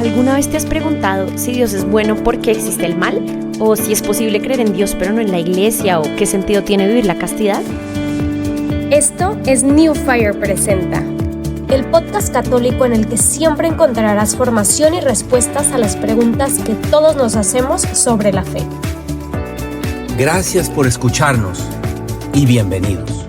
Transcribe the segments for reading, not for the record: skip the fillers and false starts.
¿Alguna vez te has preguntado si Dios es bueno porque existe el mal? ¿O si es posible creer en Dios pero no en la iglesia? ¿O qué sentido tiene vivir la castidad? Esto es New Fire Presenta, el podcast católico en el que siempre encontrarás formación y respuestas a las preguntas que todos nos hacemos sobre la fe. Gracias por escucharnos y bienvenidos.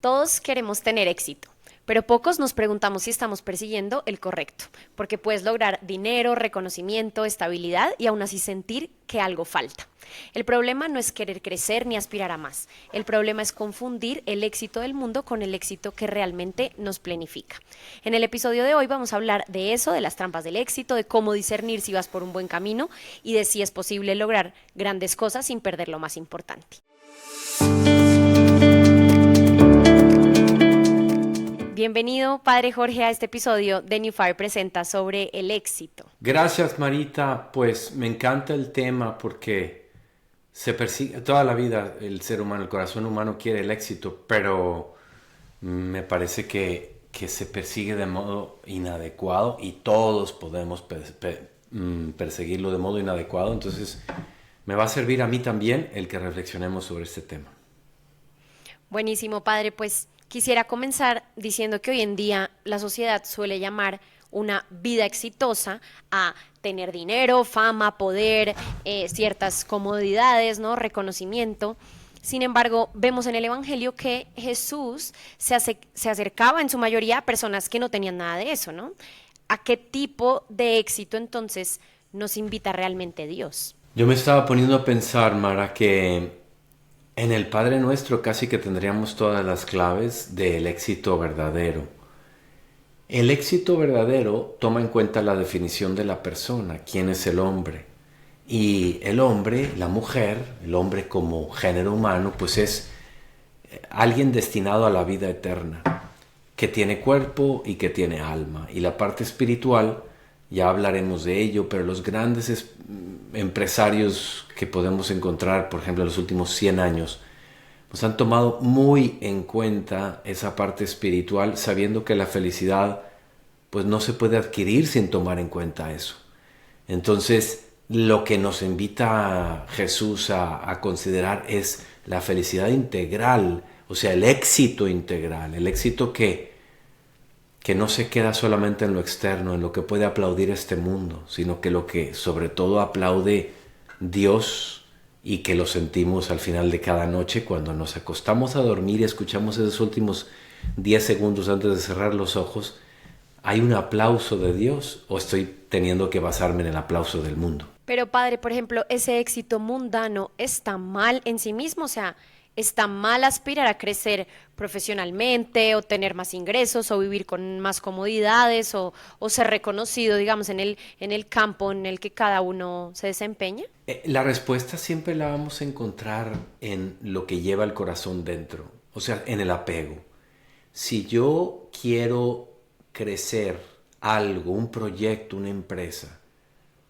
Todos queremos tener éxito, pero pocos nos preguntamos si estamos persiguiendo el correcto, porque puedes lograr dinero, reconocimiento, estabilidad y aún así sentir que algo falta. El problema no es querer crecer ni aspirar a más. El problema es confundir el éxito del mundo con el éxito que realmente nos planifica. En el episodio de hoy vamos a hablar de eso, de las trampas del éxito, de cómo discernir si vas por un buen camino y de si es posible lograr grandes cosas sin perder lo más importante. Bienvenido, Padre Jorge, a este episodio de New Fire Presenta sobre el éxito. Gracias, Marita. Pues me encanta el tema porque se persigue toda la vida el ser humano, el corazón humano quiere el éxito, pero me parece que se persigue de modo inadecuado y todos podemos perseguirlo de modo inadecuado. Entonces me va a servir a mí también el que reflexionemos sobre este tema. Buenísimo, Padre. Pues quisiera comenzar diciendo que hoy en día la sociedad suele llamar una vida exitosa a tener dinero, fama, poder, ciertas comodidades, ¿no? Reconocimiento. Sin embargo, vemos en el Evangelio que Jesús se acercaba en su mayoría a personas que no tenían nada de eso, ¿no? ¿A qué tipo de éxito entonces nos invita realmente Dios? Yo me estaba poniendo a pensar, Mara, que en el Padre Nuestro casi que tendríamos todas las claves del éxito verdadero. El éxito verdadero toma en cuenta la definición de la persona, quién es el hombre. Y el hombre, la mujer, el hombre como género humano, pues es alguien destinado a la vida eterna, que tiene cuerpo y que tiene alma. Y la parte espiritual, ya hablaremos de ello, pero los grandes empresarios que podemos encontrar, por ejemplo, en los últimos 100 años, pues han tomado muy en cuenta esa parte espiritual, sabiendo que la felicidad pues no se puede adquirir sin tomar en cuenta eso. Entonces, lo que nos invita Jesús a considerar es la felicidad integral, o sea, el éxito integral, el éxito que no se queda solamente en lo externo, en lo que puede aplaudir este mundo, sino que lo que sobre todo aplaude Dios y que lo sentimos al final de cada noche cuando nos acostamos a dormir y escuchamos esos últimos 10 segundos antes de cerrar los ojos. ¿Hay un aplauso de Dios o estoy teniendo que basarme en el aplauso del mundo? Pero, Padre, por ejemplo, ese éxito mundano está mal en sí mismo, o sea, está mal aspirar a crecer profesionalmente o tener más ingresos o vivir con más comodidades o ser reconocido, digamos, en el campo en el que cada uno se desempeña. La respuesta siempre la vamos a encontrar en lo que lleva el corazón dentro, o sea, en el apego. Si yo quiero crecer algo, un proyecto, una empresa,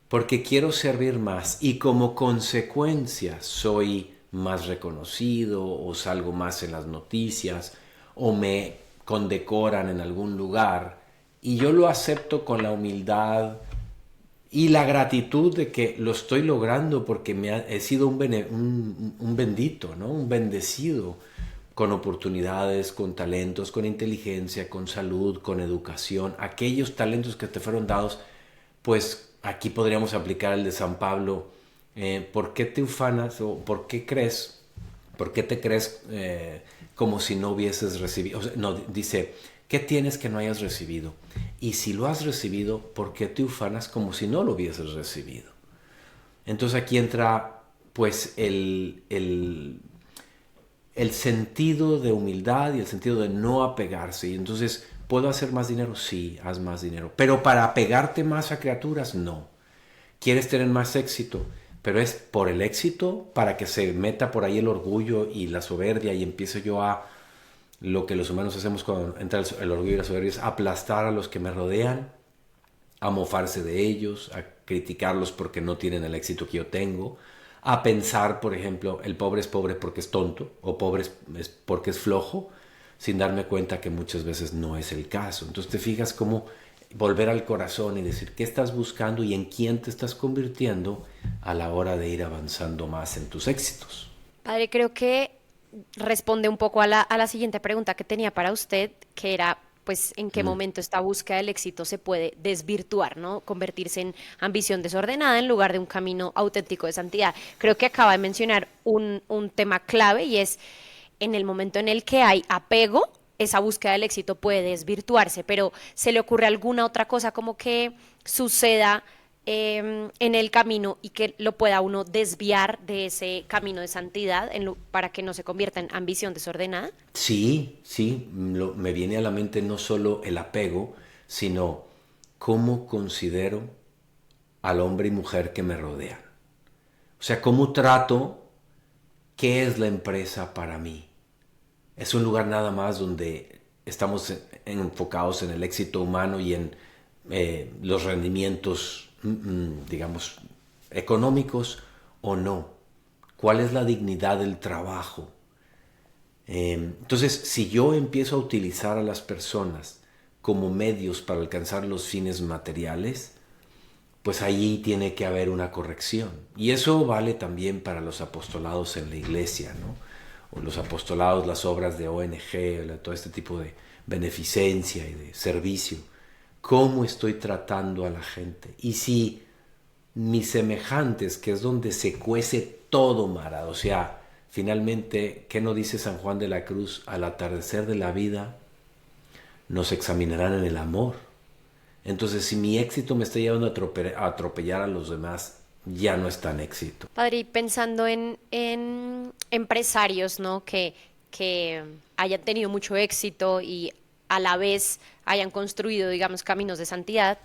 porque quiero servir más y como consecuencia soy más reconocido o salgo más en las noticias o me condecoran en algún lugar y yo lo acepto con la humildad y la gratitud de que lo estoy logrando porque he sido un bendito, ¿no? Un bendecido con oportunidades, con talentos, con inteligencia, con salud, con educación, aquellos talentos que te fueron dados, pues aquí podríamos aplicar el de San Pablo. ¿Por qué te ufanas o por qué te crees como si no hubieses recibido? O sea, no, dice, ¿qué tienes que no hayas recibido? Y si lo has recibido, ¿por qué te ufanas como si no lo hubieses recibido? Entonces aquí entra pues el sentido de humildad y el sentido de no apegarse. Y entonces, ¿puedo hacer más dinero? Sí, haz más dinero. Pero para apegarte más a criaturas, no. ¿Quieres tener más éxito? Pero es por el éxito, para que se meta por ahí el orgullo y la soberbia y empiece yo a lo que los humanos hacemos cuando entra el orgullo y la soberbia, es aplastar a los que me rodean, a mofarse de ellos, a criticarlos porque no tienen el éxito que yo tengo, a pensar, por ejemplo, el pobre es pobre porque es tonto o pobre es porque es flojo, sin darme cuenta que muchas veces no es el caso. Entonces te fijas cómo volver al corazón y decir qué estás buscando y en quién te estás convirtiendo a la hora de ir avanzando más en tus éxitos. Padre, creo que responde un poco a la siguiente pregunta que tenía para usted, que era, pues, en qué momento esta búsqueda del éxito se puede desvirtuar, ¿no? Convertirse en ambición desordenada en lugar de un camino auténtico de santidad. Creo que acaba de mencionar un tema clave y es en el momento en el que hay apego, esa búsqueda del éxito puede desvirtuarse, pero ¿se le ocurre alguna otra cosa como que suceda en el camino y que lo pueda uno desviar de ese camino de santidad para que no se convierta en ambición desordenada? Sí, sí, me viene a la mente no solo el apego, sino cómo considero al hombre y mujer que me rodean. O sea, cómo trato, qué es la empresa para mí. Es un lugar nada más donde estamos enfocados en el éxito humano y en los rendimientos, digamos, económicos o no. ¿Cuál es la dignidad del trabajo? Entonces, si yo empiezo a utilizar a las personas como medios para alcanzar los fines materiales, pues ahí tiene que haber una corrección. Y eso vale también para los apostolados en la iglesia, ¿no? O los apostolados, las obras de ONG, todo este tipo de beneficencia y de servicio. ¿Cómo estoy tratando a la gente? Y si mis semejantes, que es donde se cuece todo, Mara, o sea, finalmente, ¿qué nos dice San Juan de la Cruz? Al atardecer de la vida nos examinarán en el amor. Entonces, si mi éxito me está llevando a atropellar a los demás, ya no es tan éxito. Padre, y pensando en empresarios, ¿no? Que hayan tenido mucho éxito y a la vez hayan construido, digamos, caminos de santidad,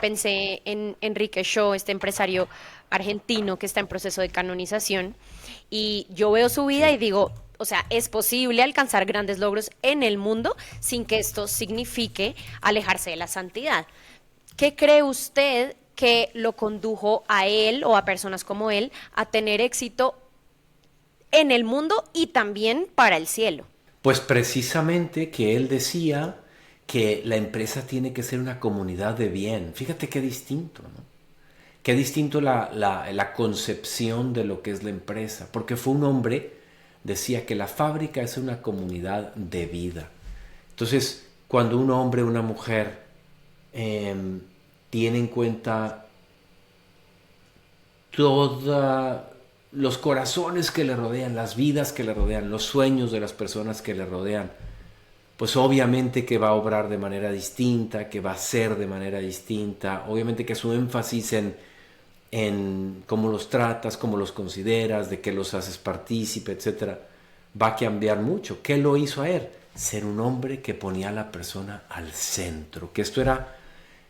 pensé en Enrique Shaw, este empresario argentino que está en proceso de canonización, y yo veo su vida y digo, o sea, es posible alcanzar grandes logros en el mundo sin que esto signifique alejarse de la santidad. ¿Qué cree usted que lo condujo a él o a personas como él a tener éxito en el mundo y también para el cielo? Pues precisamente que él decía que la empresa tiene que ser una comunidad de bien. Fíjate qué distinto, ¿no? Qué distinto la concepción de lo que es la empresa, porque fue un hombre, decía que la fábrica es una comunidad de vida. Entonces, cuando un hombre o una mujer tiene en cuenta todos los corazones que le rodean, las vidas que le rodean, los sueños de las personas que le rodean, pues obviamente que va a obrar de manera distinta, que va a ser de manera distinta, obviamente que su énfasis en cómo los tratas, cómo los consideras, de qué los haces partícipe, etcétera, va a cambiar mucho. ¿Qué lo hizo a él? Ser un hombre que ponía a la persona al centro, que esto era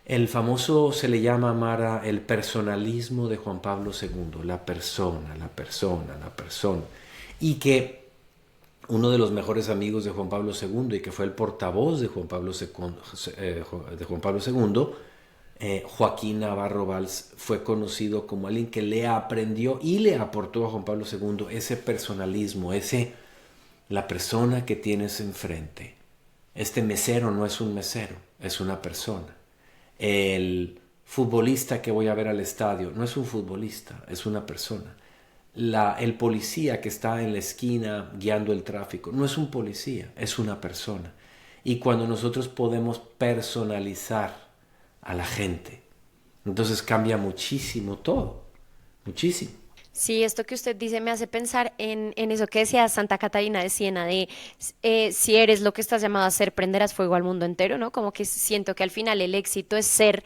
el famoso, se le llama, Mara, el personalismo de Juan Pablo II, la persona, la persona, la persona, y que uno de los mejores amigos de Juan Pablo II y que fue el portavoz de Juan Pablo II, Joaquín Navarro Valls, fue conocido como alguien que le aprendió y le aportó a Juan Pablo II ese personalismo, la persona que tienes enfrente. Este mesero no es un mesero, es una persona. El futbolista que voy a ver al estadio no es un futbolista, es una persona. El policía que está en la esquina guiando el tráfico no es un policía, es una persona. Y cuando nosotros podemos personalizar a la gente, entonces cambia muchísimo todo, muchísimo. Sí, esto que usted dice me hace pensar en eso que decía Santa Catarina de Siena, de si eres lo que estás llamado a ser, prenderás fuego al mundo entero, ¿no? Como que siento que al final el éxito es ser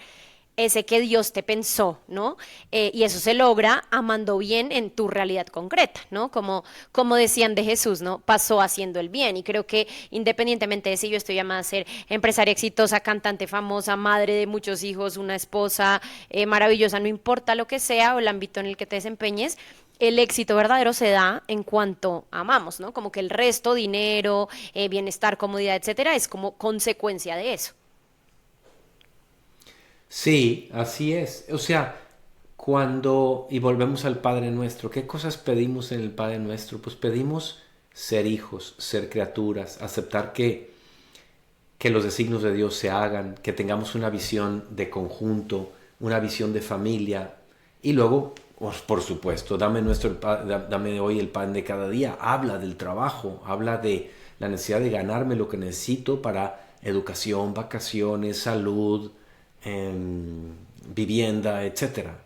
ese que Dios te pensó, ¿no? Y eso se logra amando bien en tu realidad concreta, ¿no? Como decían de Jesús, ¿no? Pasó haciendo el bien. Y creo que independientemente de si yo estoy llamada a ser empresaria exitosa, cantante famosa, madre de muchos hijos, una esposa maravillosa, no importa lo que sea o el ámbito en el que te desempeñes, el éxito verdadero se da en cuanto amamos, ¿no? Como que el resto, dinero, bienestar, comodidad, etcétera, es como consecuencia de eso. Sí, así es. O sea, y volvemos al Padre Nuestro, ¿qué cosas pedimos en el Padre Nuestro? Pues pedimos ser hijos, ser criaturas, aceptar que que los designios de Dios se hagan, que tengamos una visión de conjunto, una visión de familia. Y luego, por supuesto, dame hoy el pan de cada día. Habla del trabajo, habla de la necesidad de ganarme lo que necesito para educación, vacaciones, salud, vivienda, etcétera.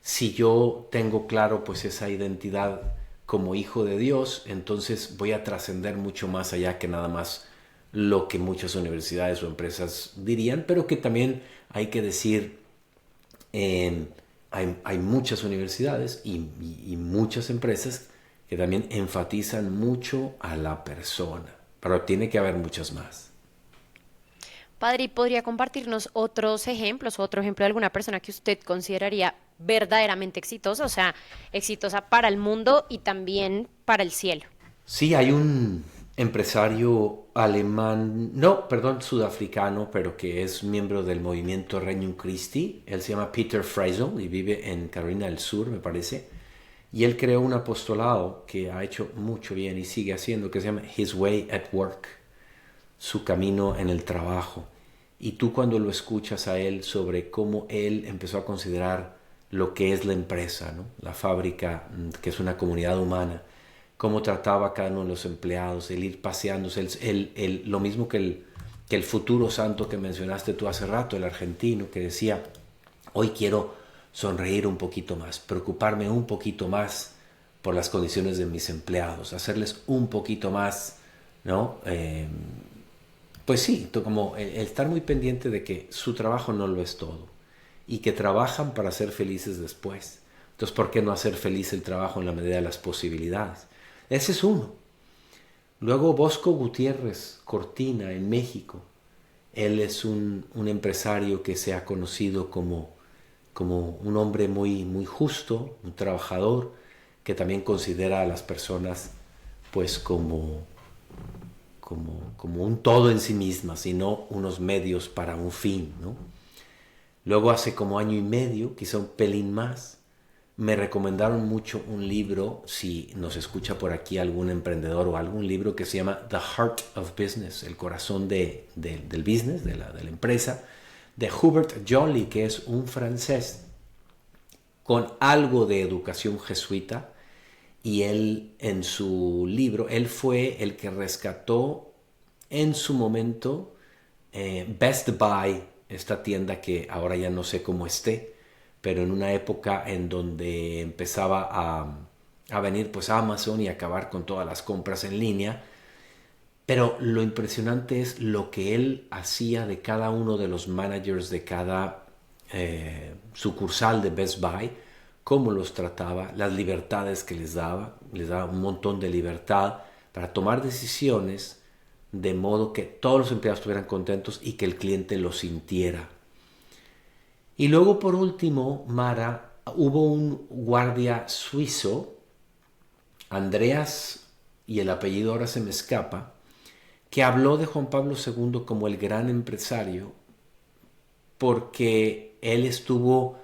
Si yo tengo claro pues esa identidad como hijo de Dios, entonces voy a trascender mucho más allá que nada más lo que muchas universidades o empresas dirían, pero que también hay que decir, hay muchas universidades y muchas empresas que también enfatizan mucho a la persona, pero tiene que haber muchas más. Padre, ¿y podría compartirnos otros ejemplos, otro ejemplo de alguna persona que usted consideraría verdaderamente exitosa, o sea, exitosa para el mundo y también para el cielo? Sí, hay un empresario alemán, no, perdón, sudafricano, pero que es miembro del movimiento Regnum Christi. Él se llama Peter Freisel y vive en Carolina del Sur, me parece. Y él creó un apostolado que ha hecho mucho bien y sigue haciendo, que se llama His Way at Work, su camino en el trabajo. Y tú cuando lo escuchas a él sobre cómo él empezó a considerar lo que es la empresa, ¿no? La fábrica, que es una comunidad humana, cómo trataba a cada uno de los empleados, el ir paseándose, lo mismo que el futuro santo que mencionaste tú hace rato, el argentino, que decía, hoy quiero sonreír un poquito más, preocuparme un poquito más por las condiciones de mis empleados, hacerles un poquito más, ¿no? Pues sí, como el estar muy pendiente de que su trabajo no lo es todo y que trabajan para ser felices después. Entonces, ¿por qué no hacer feliz el trabajo en la medida de las posibilidades? Ese es uno. Luego Bosco Gutiérrez Cortina en México. Él es un empresario que se ha conocido como un hombre muy, muy justo, un trabajador, que también considera a las personas pues como un todo en sí mismas y no unos medios para un fin, ¿no? Luego hace como año y medio, quizá un pelín más, me recomendaron mucho un libro, si nos escucha por aquí algún emprendedor o algún libro que se llama The Heart of Business, el corazón del business, de la empresa, de Hubert Joly, que es un francés con algo de educación jesuita, y él en su libro, él fue el que rescató en su momento Best Buy, esta tienda que ahora ya no sé cómo esté, pero en una época en donde empezaba a venir pues Amazon y acabar con todas las compras en línea. Pero lo impresionante es lo que él hacía de cada uno de los managers de cada sucursal de Best Buy, cómo los trataba, las libertades que les daba un montón de libertad para tomar decisiones de modo que todos los empleados estuvieran contentos y que el cliente lo sintiera. Y luego por último, Mara, hubo un guardia suizo, Andreas, y el apellido ahora se me escapa, que habló de Juan Pablo II como el gran empresario porque él estuvo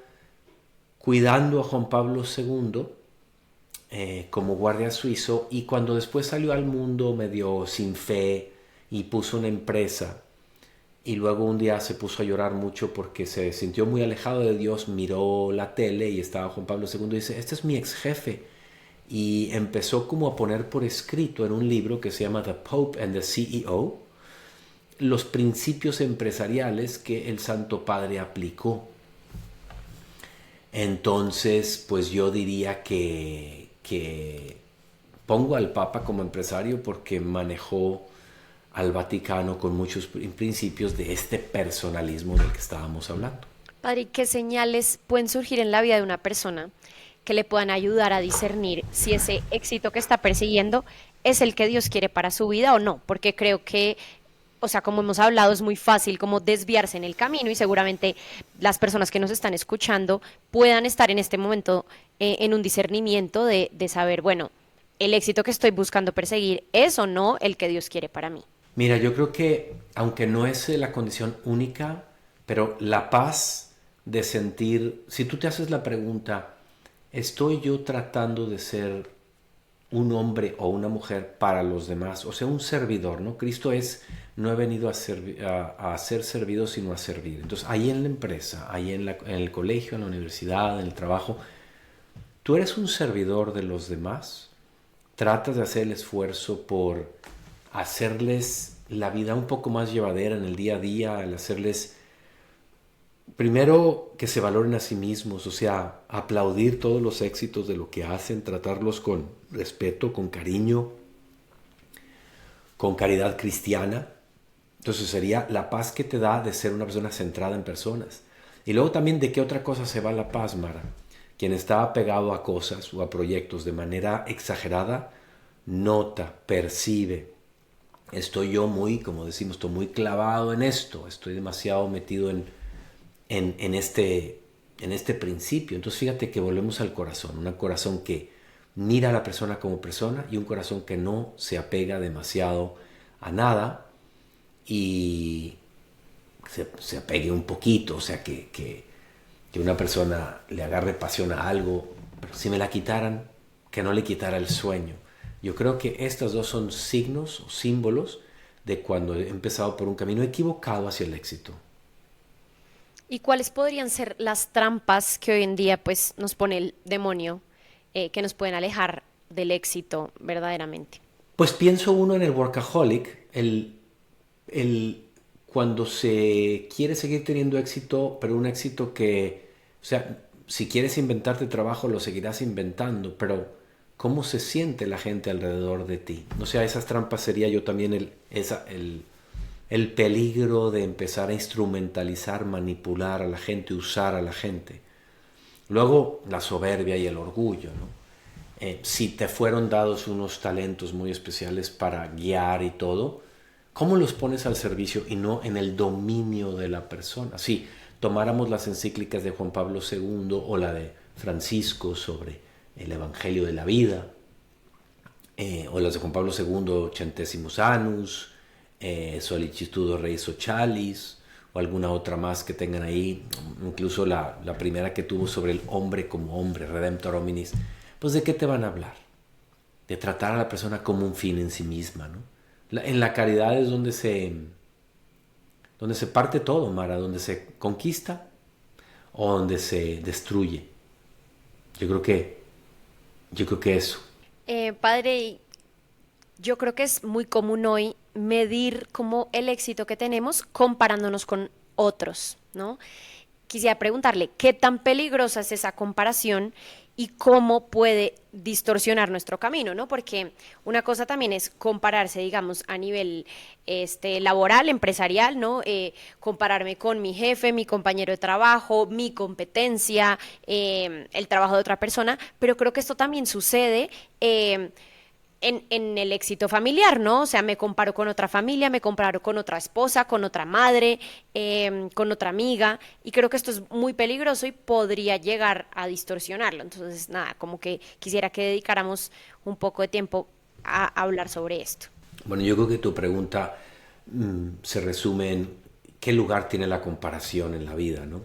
cuidando a Juan Pablo II como guardia suizo, y cuando después salió al mundo medio sin fe y puso una empresa y luego un día se puso a llorar mucho porque se sintió muy alejado de Dios, miró la tele y estaba Juan Pablo II y dice, este es mi ex jefe, y empezó como a poner por escrito en un libro que se llama The Pope and the CEO los principios empresariales que el Santo Padre aplicó. Entonces, pues yo diría que pongo al Papa como empresario porque manejó al Vaticano con muchos principios de este personalismo del que estábamos hablando. Padre, ¿y qué señales pueden surgir en la vida de una persona que le puedan ayudar a discernir si ese éxito que está persiguiendo es el que Dios quiere para su vida o no? Porque creo que, o sea, como hemos hablado, es muy fácil como desviarse en el camino, y seguramente las personas que nos están escuchando puedan estar en este momento en un discernimiento de saber, bueno, el éxito que estoy buscando perseguir es o no el que Dios quiere para mí. Mira, yo creo que aunque no es la condición única, pero la paz de sentir, si tú te haces la pregunta, ¿estoy yo tratando de ser un hombre o una mujer para los demás, o sea, un servidor, ¿no? Cristo no he venido a ser servido, sino a servir. Entonces, ahí en la empresa, ahí en el colegio, en la universidad, en el trabajo, tú eres un servidor de los demás, tratas de hacer el esfuerzo por hacerles la vida un poco más llevadera en el día a día, al hacerles, primero, que se valoren a sí mismos, o sea, aplaudir todos los éxitos de lo que hacen, tratarlos con respeto, con cariño, con caridad cristiana. Entonces sería la paz que te da de ser una persona centrada en personas. Y luego también, ¿de qué otra cosa se va la paz, Mara? Quien está apegado a cosas o a proyectos de manera exagerada, nota, percibe. Estoy yo muy, como decimos, estoy muy clavado en esto, estoy demasiado metido en este principio. Entonces fíjate que volvemos al corazón, un corazón que mira a la persona como persona y un corazón que no se apega demasiado a nada y se apegue un poquito, o sea, que una persona le agarre pasión a algo, pero si me la quitaran, que no le quitara el sueño. Yo creo que estos dos son signos o símbolos de cuando he empezado por un camino equivocado hacia el éxito. ¿Y cuáles podrían ser las trampas que hoy en día pues nos pone el demonio que nos pueden alejar del éxito verdaderamente? Pues pienso uno en el workaholic, cuando se quiere seguir teniendo éxito, pero un éxito que, o sea, si quieres inventarte trabajo lo seguirás inventando, pero ¿cómo se siente la gente alrededor de ti? O sea, esas trampas sería yo también el peligro de empezar a instrumentalizar, manipular a la gente, usar a la gente. Luego la soberbia y el orgullo, ¿no? Si te fueron dados unos talentos muy especiales para guiar y todo, ¿cómo los pones al servicio y no en el dominio de la persona? Si tomáramos las encíclicas de Juan Pablo II o la de Francisco sobre el Evangelio de la vida, o las de Juan Pablo II, Centesimus Annus, Solicitudo Rei Socialis, o alguna otra más que tengan ahí, incluso la primera que tuvo sobre el hombre como hombre, Redemptor Hominis, pues ¿de qué te van a hablar? De tratar a la persona como un fin en sí misma, ¿no? En la caridad es donde se parte todo, Mara, donde se conquista o donde se destruye. Yo creo que eso. Padre, yo creo que es muy común hoy medir como el éxito que tenemos comparándonos con otros, ¿no? Quisiera preguntarle, ¿qué tan peligrosa es esa comparación y cómo puede distorsionar nuestro camino, ¿no? Porque una cosa también es compararse, digamos, a nivel laboral, empresarial, ¿no? Compararme con mi jefe, mi compañero de trabajo, mi competencia, el trabajo de otra persona, pero creo que esto también sucede en el éxito familiar, ¿no? O sea, me comparo con otra familia, me comparo con otra esposa, con otra madre, con otra amiga, y creo que esto es muy peligroso y podría llegar a distorsionarlo. Entonces, nada, como que quisiera que dedicáramos un poco de tiempo a hablar sobre esto. Bueno, yo creo que tu pregunta se resume en qué lugar tiene la comparación en la vida, ¿no?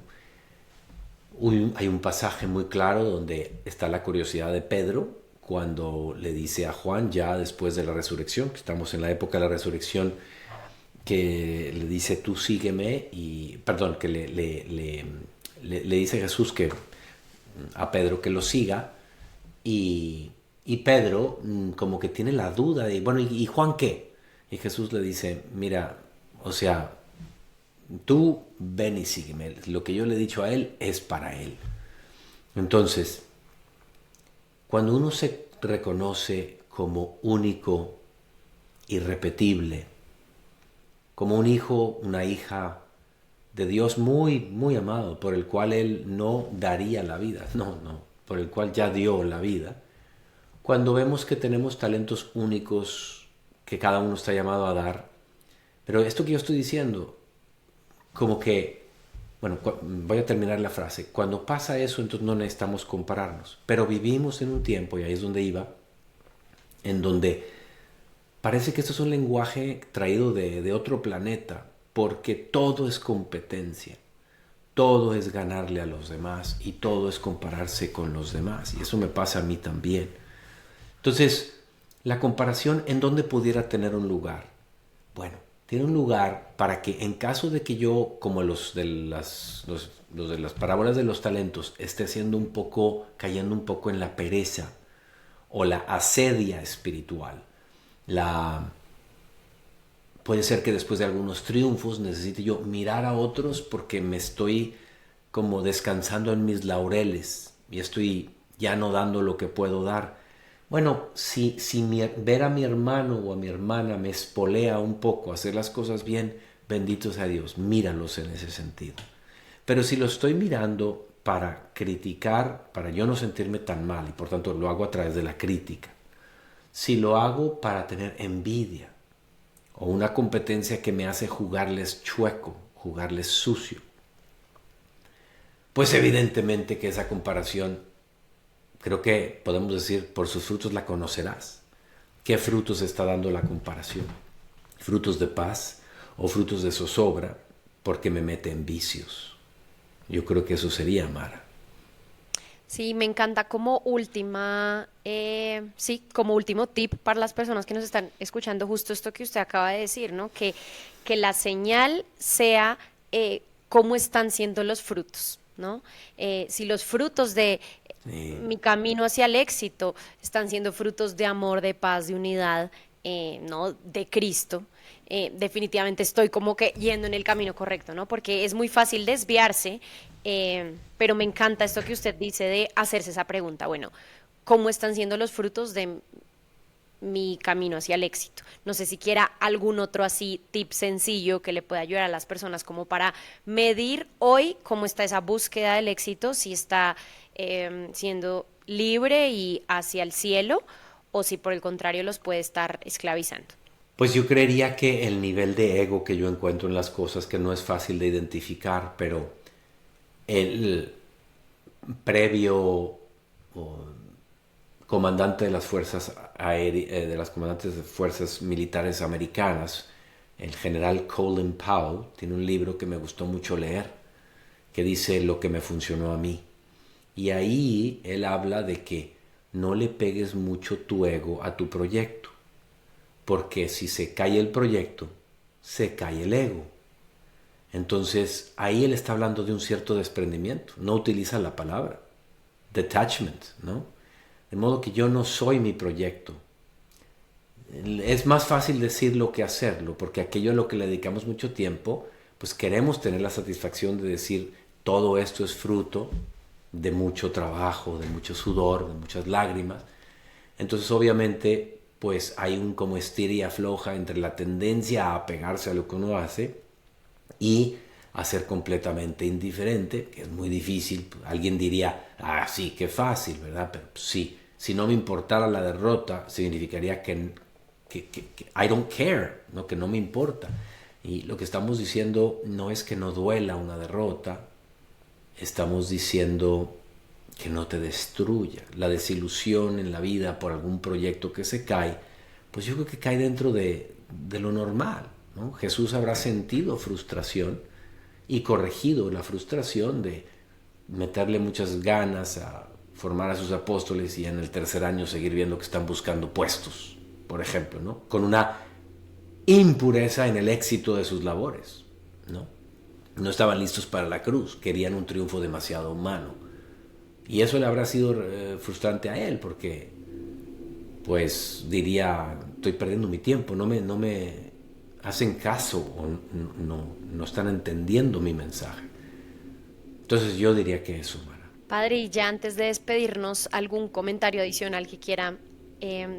Hay un pasaje muy claro donde está la curiosidad de Pedro, cuando le dice a Juan, ya después de la resurrección, que estamos en la época de la resurrección, que le dice, tú sígueme, que le dice Jesús a Pedro que lo siga, y Pedro como que tiene la duda de, bueno, ¿y Juan qué? Y Jesús le dice, mira, o sea, tú ven y sígueme, lo que yo le he dicho a él es para él. Entonces, cuando uno se reconoce como único, irrepetible, como un hijo, una hija de Dios muy, muy amado, por el cual Él no daría la vida, no, por el cual ya dio la vida, cuando vemos que tenemos talentos únicos que cada uno está llamado a dar, pero esto que yo estoy diciendo, como que, bueno, voy a terminar la frase. Cuando pasa eso, entonces no necesitamos compararnos. Pero vivimos en un tiempo, y ahí es donde iba, en donde parece que esto es un lenguaje traído de otro planeta, porque todo es competencia, todo es ganarle a los demás y todo es compararse con los demás. Y eso me pasa a mí también. Entonces, La comparación, ¿en dónde pudiera tener un lugar? Bueno, tiene un lugar para que en caso de que yo, como los de las parábolas de los talentos, esté cayendo un poco en la pereza o la asedia espiritual, puede ser que después de algunos triunfos necesite yo mirar a otros porque me estoy como descansando en mis laureles y estoy ya no dando lo que puedo dar. Bueno, si ver a mi hermano o a mi hermana me espolea un poco hacer las cosas bien, bendito sea Dios, míralos en ese sentido. Pero si lo estoy mirando para criticar, para yo no sentirme tan mal, y por tanto lo hago a través de la crítica, si lo hago para tener envidia o una competencia que me hace jugarles chueco, jugarles sucio, pues evidentemente que esa comparación, creo que podemos decir, por sus frutos la conocerás. ¿Qué frutos está dando la comparación? ¿Frutos de paz o frutos de zozobra? Porque me mete en vicios. Yo creo que eso sería, Mara. Sí, me encanta como como último tip para las personas que nos están escuchando, justo esto que usted acaba de decir, ¿no? Que la señal sea cómo están siendo los frutos, ¿no? Si los frutos de mi camino hacia el éxito están siendo frutos de amor, de paz, de unidad, ¿no? De Cristo, definitivamente estoy como que yendo en el camino correcto, ¿no? Porque es muy fácil desviarse, pero me encanta esto que usted dice de hacerse esa pregunta, bueno, ¿cómo están siendo los frutos de mi camino hacia el éxito? No sé si quiera algún otro así tip sencillo que le pueda ayudar a las personas como para medir hoy cómo está esa búsqueda del éxito, si está siendo libre y hacia el cielo o si por el contrario los puede estar esclavizando. Pues yo creería que el nivel de ego que yo encuentro en las cosas, que no es fácil de identificar, pero el previo comandante de las fuerzas de las comandantes de fuerzas militares americanas, el general Colin Powell, tiene un libro que me gustó mucho leer, que dice Lo que me funcionó a mí. Y ahí él habla de que no le pegues mucho tu ego a tu proyecto, porque si se cae el proyecto, se cae el ego. Entonces ahí él está hablando de un cierto desprendimiento, no utiliza la palabra detachment, ¿no? De modo que yo no soy mi proyecto. Es más fácil decirlo que hacerlo, porque aquello a lo que le dedicamos mucho tiempo, pues queremos tener la satisfacción de decir todo esto es fruto de mucho trabajo, de mucho sudor, de muchas lágrimas. Entonces obviamente pues hay un como estira y afloja entre la tendencia a apegarse a lo que uno hace y a ser completamente indiferente, que es muy difícil. Alguien diría, sí, qué fácil, ¿verdad? Pero sí, si no me importara la derrota, significaría que I don't care, ¿no? Que no me importa. Y lo que estamos diciendo no es que no duela una derrota, estamos diciendo que no te destruya. La desilusión en la vida por algún proyecto que se cae, pues yo creo que cae dentro de lo normal, ¿no? Jesús habrá sentido frustración y corregido la frustración de meterle muchas ganas a formar a sus apóstoles y en el tercer año seguir viendo que están buscando puestos, por ejemplo, ¿no? Con una impureza en el éxito de sus labores, ¿no? No estaban listos para la cruz, querían un triunfo demasiado humano. Y eso le habrá sido frustrante a él, porque pues diría, estoy perdiendo mi tiempo, no me hacen caso o no están entendiendo mi mensaje. Entonces yo diría que eso, Mara. Padre, y ya antes de despedirnos, ¿algún comentario adicional que quiera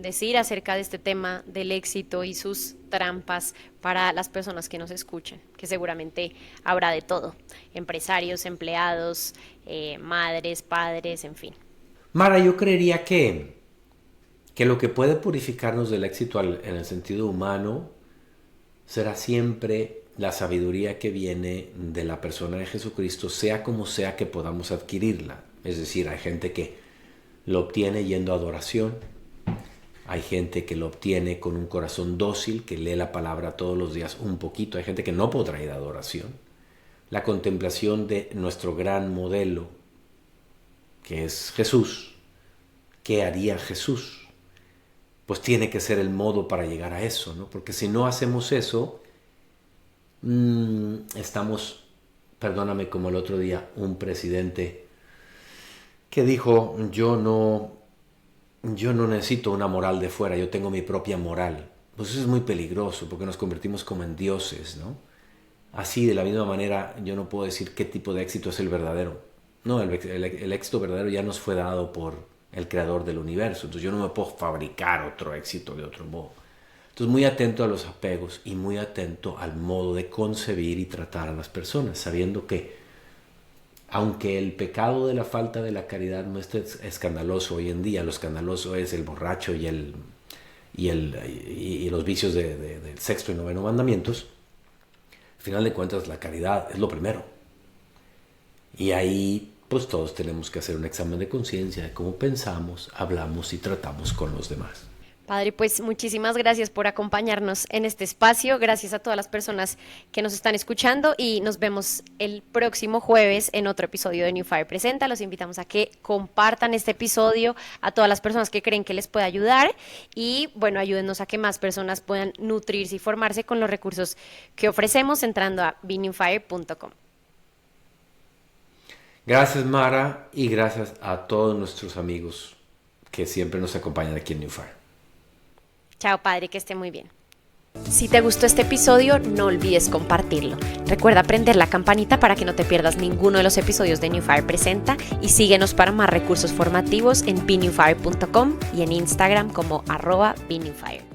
decir acerca de este tema del éxito y sus trampas para las personas que nos escuchen? Que seguramente habrá de todo, empresarios, empleados, madres, padres, en fin. Mara, yo creería que lo que puede purificarnos del éxito en el sentido humano será siempre la sabiduría que viene de la persona de Jesucristo, sea como sea que podamos adquirirla. Es decir, hay gente que lo obtiene yendo a adoración, hay gente que lo obtiene con un corazón dócil, que lee la palabra todos los días un poquito, hay gente que no podrá ir a adoración. La contemplación de nuestro gran modelo, que es Jesús. ¿Qué haría Jesús? pues tiene que ser el modo para llegar a eso, ¿no? Porque si no hacemos eso, estamos, perdóname, como el otro día, un presidente que dijo, yo no necesito una moral de fuera, yo tengo mi propia moral. Pues eso es muy peligroso porque nos convertimos como en dioses, ¿no? Así, de la misma manera, yo no puedo decir qué tipo de éxito es el verdadero. No, el éxito verdadero ya nos fue dado por el creador del universo. Entonces yo no me puedo fabricar otro éxito de otro modo. Entonces muy atento a los apegos y muy atento al modo de concebir y tratar a las personas, sabiendo que aunque el pecado de la falta de la caridad no es escandaloso hoy en día, lo escandaloso es el borracho y los vicios del sexto y noveno mandamientos, al final de cuentas la caridad es lo primero. Y ahí pues todos tenemos que hacer un examen de conciencia de cómo pensamos, hablamos y tratamos con los demás. Padre, pues muchísimas gracias por acompañarnos en este espacio. Gracias a todas las personas que nos están escuchando y nos vemos el próximo jueves en otro episodio de New Fire Presenta. Los invitamos a que compartan este episodio a todas las personas que creen que les puede ayudar y bueno, ayúdennos a que más personas puedan nutrirse y formarse con los recursos que ofrecemos entrando a benewfire.com. Gracias, Mara, y gracias a todos nuestros amigos que siempre nos acompañan aquí en New Fire. Chao, Padre, que esté muy bien. Si te gustó este episodio, no olvides compartirlo. Recuerda prender la campanita para que no te pierdas ninguno de los episodios de New Fire Presenta y síguenos para más recursos formativos en benewfire.com y en Instagram como @benewfire.